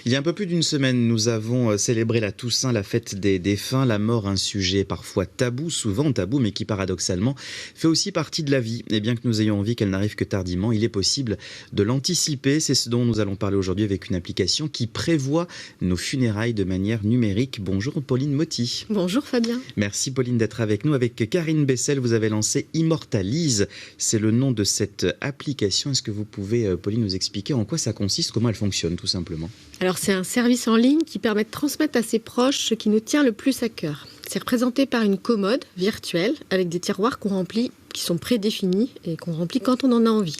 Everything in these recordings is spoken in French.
Il y a un peu plus d'une semaine, nous avons célébré la Toussaint, la fête des défunts. La mort, un sujet parfois tabou, souvent tabou, mais qui paradoxalement fait aussi partie de la vie. Et bien que nous ayons envie qu'elle n'arrive que tardivement, il est possible de l'anticiper. C'est ce dont nous allons parler aujourd'hui avec une application qui prévoit nos funérailles de manière numérique. Bonjour Pauline Moty. Bonjour Fabien. Merci Pauline d'être avec nous. Avec Karine Bessel, vous avez lancé Immortalise. C'est le nom de cette application. Est-ce que vous pouvez, Pauline, nous expliquer en quoi ça consiste, comment elle fonctionne tout simplement? Alors c'est un service en ligne qui permet de transmettre à ses proches ce qui nous tient le plus à cœur. C'est représenté par une commode virtuelle avec des tiroirs qu'on remplit, qui sont prédéfinis et qu'on remplit quand on en a envie.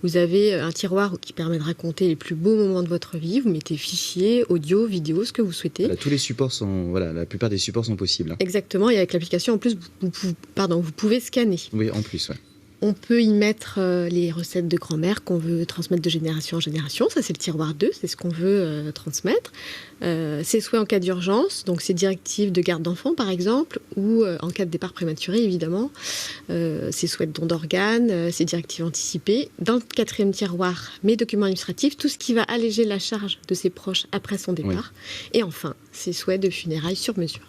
Vous avez un tiroir qui permet de raconter les plus beaux moments de votre vie. Vous mettez fichiers, audio, vidéo, ce que vous souhaitez. Voilà, tous les supports sont, la plupart des supports sont possibles. Exactement. Et avec l'application, en plus, vous pouvez scanner. Oui, en plus, ouais. On peut y mettre les recettes de grand-mère qu'on veut transmettre de génération en génération. Ça, c'est le tiroir 2, c'est ce qu'on veut transmettre. Ses souhaits en cas d'urgence, donc ses directives de garde d'enfants, par exemple, ou en cas de départ prématuré, évidemment. Ses souhaits de don d'organes, ses directives anticipées. Dans le 4e tiroir, mes documents administratifs, tout ce qui va alléger la charge de ses proches après son départ. Oui. Et enfin, ses souhaits de funérailles sur mesure.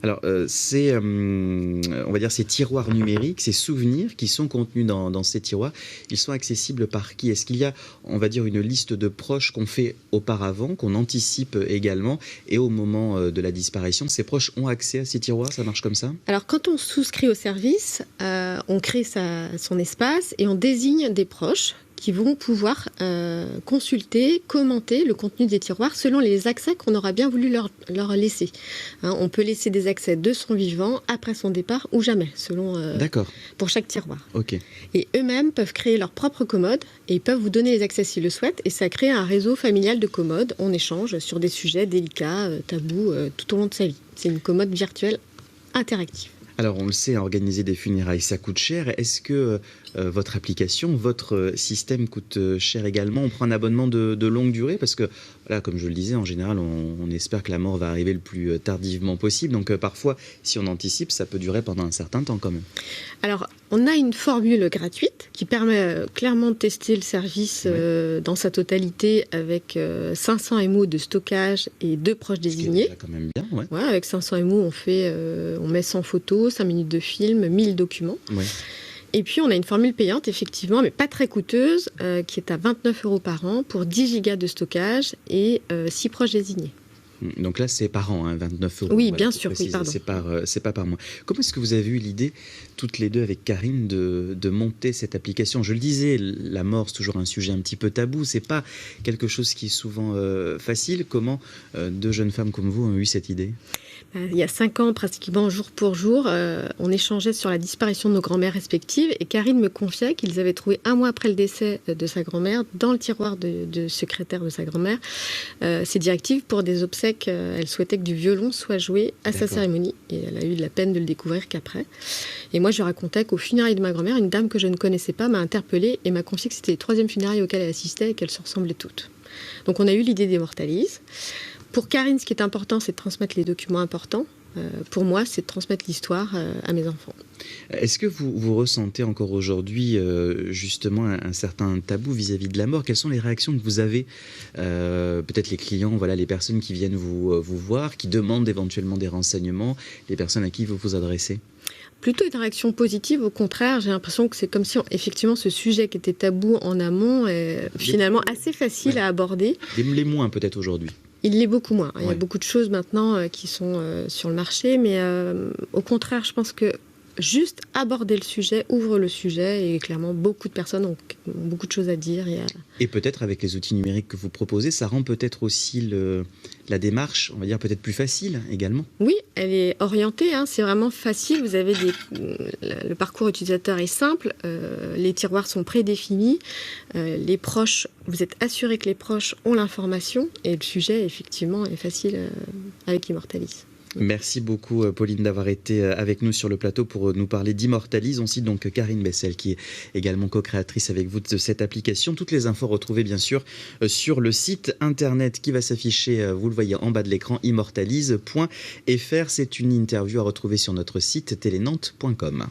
Alors, c'est, on va dire, ces tiroirs numériques, ces souvenirs qui sont contenus dans ces tiroirs, ils sont accessibles par qui? Est-ce qu'il y a, on va dire, une liste de proches qu'on fait auparavant, qu'on anticipe également, et au moment de la disparition, ces proches ont accès à ces tiroirs? Ça marche comme ça? Alors, quand on souscrit au service, on crée son espace et on désigne des proches qui vont pouvoir consulter, commenter le contenu des tiroirs selon les accès qu'on aura bien voulu leur laisser. On peut laisser des accès de son vivant, après son départ ou jamais, selon pour chaque tiroir. Okay. Et eux-mêmes peuvent créer leur propre commode et ils peuvent vous donner les accès s'ils le souhaitent. Et ça crée un réseau familial de commodes. On échange sur des sujets délicats, tabous, tout au long de sa vie. C'est une commode virtuelle interactive. Alors, on le sait, organiser des funérailles, ça coûte cher. Est-ce que votre application, votre système coûte cher également? On prend un abonnement de longue durée? Parce que, voilà, comme je le disais, en général, on espère que la mort va arriver le plus tardivement possible. Donc, parfois, si on anticipe, ça peut durer pendant un certain temps quand même. Alors, on a une formule gratuite qui permet clairement de tester le service dans sa totalité avec 500 MO de stockage et 2 proches désignés. C'est quand même bien, ouais. Ouais, avec 500 MO, on met 100 photos, 5 minutes de film, 1000 documents. Ouais. Et puis, on a une formule payante, effectivement, mais pas très coûteuse, qui est à 29 € par an pour 10 gigas de stockage et 6 proches désignés. Donc là, c'est par an, 29 €. Oui, bien sûr, oui, pardon. C'est pas par mois. Comment est-ce que vous avez eu l'idée, toutes les deux avec Karine, de monter cette application? Je le disais, la mort, c'est toujours un sujet un petit peu tabou. C'est pas quelque chose qui est souvent facile. Comment 2 jeunes femmes comme vous ont eu cette idée? Il y a 5 ans, pratiquement jour pour jour, on échangeait sur la disparition de nos grand-mères respectives et Karine me confiait qu'ils avaient trouvé 1 mois après le décès de sa grand-mère, dans le tiroir de secrétaire de sa grand-mère, ses directives pour des obsèques. Elle souhaitait que du violon soit joué à sa cérémonie et elle a eu de la peine de le découvrir qu'après. Et moi, je racontais qu'au funérailles de ma grand-mère, une dame que je ne connaissais pas m'a interpellée et m'a confié que c'était les 3e funérailles auxquelles elle assistait et qu'elles se ressemblaient toutes. Donc on a eu l'idée d'Immortalise. Pour Karine, ce qui est important, c'est de transmettre les documents importants. Pour moi, c'est de transmettre l'histoire à mes enfants. Est-ce que vous ressentez encore aujourd'hui justement un certain tabou vis-à-vis de la mort? Quelles sont les réactions que vous avez? Peut-être les clients, voilà, les personnes qui viennent vous voir, qui demandent éventuellement des renseignements, les personnes à qui vous vous adressez? Plutôt une réaction positive, au contraire, j'ai l'impression que c'est comme si, effectivement, ce sujet qui était tabou en amont est finalement assez facile à aborder. Les moins peut-être aujourd'hui. Il l'est beaucoup moins. Il y a beaucoup de choses maintenant qui sont sur le marché, mais au contraire, je pense que juste aborder le sujet ouvre le sujet et clairement beaucoup de personnes ont beaucoup de choses à dire. Et peut-être avec les outils numériques que vous proposez, ça rend peut-être aussi la démarche, on va dire, peut-être plus facile également. Oui, elle est orientée, c'est vraiment facile. Vous avez le parcours utilisateur est simple, les tiroirs sont prédéfinis, les proches, vous êtes assuré que les proches ont l'information et le sujet effectivement est facile avec Immortalise. Merci beaucoup Pauline d'avoir été avec nous sur le plateau pour nous parler d'Immortalise. On cite donc Karine Bessel qui est également co-créatrice avec vous de cette application. Toutes les infos retrouvées bien sûr sur le site internet qui va s'afficher, vous le voyez en bas de l'écran, immortalise.fr. C'est une interview à retrouver sur notre site telenantes.com.